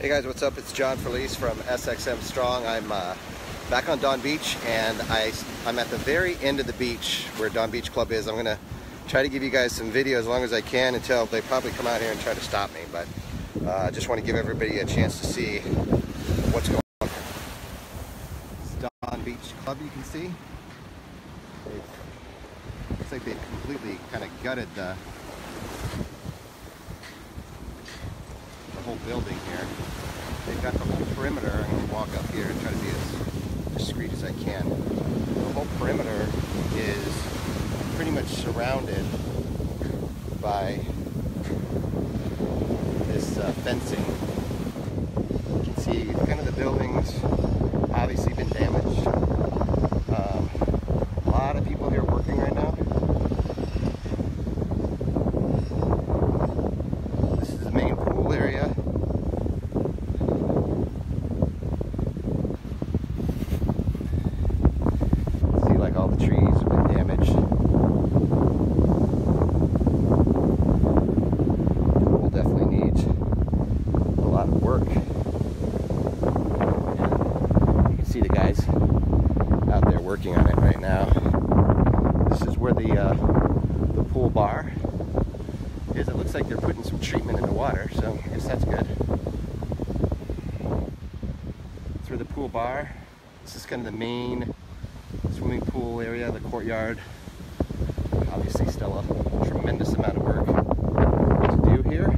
Hey guys, what's up? It's John Felice from SXM Strong. I'm back on Don Beach, and I'm at the very end of the beach where Don Beach Club is. I'm going to try to give you guys some video as long as I can until they probably come out here and try to stop me, but I just want to give everybody a chance to see what's going on. It's Don Beach Club, you can see. Looks like they've completely kind of gutted the whole building here. They've got the whole perimeter. I'm going to walk up here and try to be as discreet as I can. The whole perimeter is pretty much surrounded by this fencing. You can see kind of the buildings obviously been damaged. A lot of people here working right now. This is the main pool area. See, like, all the trees have been damaged. The pool definitely needs a lot of work. And you can see the guys out there working on it right now. This is where the pool bar is. It looks like they're putting some treatment in the water, so I guess that's good. Through the pool bar, this is kind of the main swimming pool area, the courtyard. Obviously still a tremendous amount of work to do here.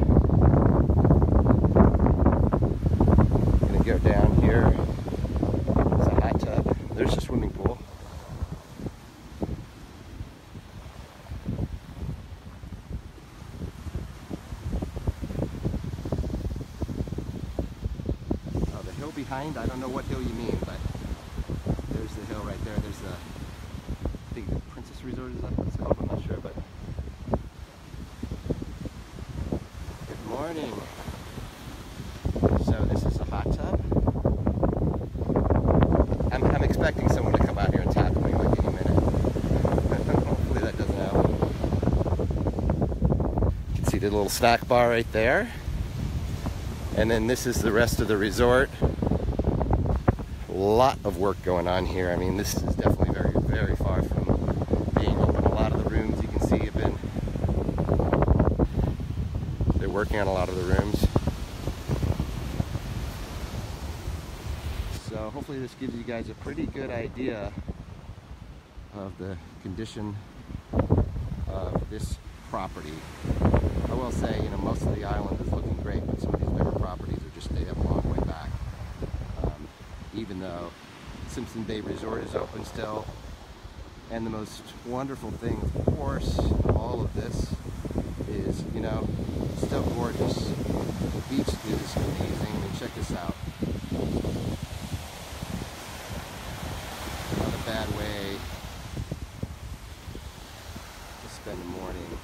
Gonna go down here. It's a hot tub. There's the swimming pool. The hill behind, I don't know what hill you mean, but there's the hill right there. There's the, I think the Princess Resort, is that what it's called? I'm not sure, but good morning. So this is a hot tub. I'm expecting someone to come out here and tackle me like any minute. Hopefully that doesn't happen. You can see the little snack bar right there. And then this is the rest of the resort. A lot of work going on here. I mean, this is definitely very, very far from being open. A lot of the rooms you can see have been, they're working on a lot of the rooms. So hopefully this gives you guys a pretty good idea of the condition of this property. I will say, you know, most of the island is looking great, but some of these bigger properties are just, they have a long way back. Even though Simpson Bay Resort is open still. And the most wonderful thing, of course, all of this is, you know, still gorgeous. The beach is amazing. I mean, check this out. Not a bad way to spend the morning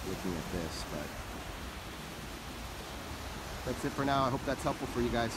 looking at this, but that's it for now. I hope that's helpful for you guys.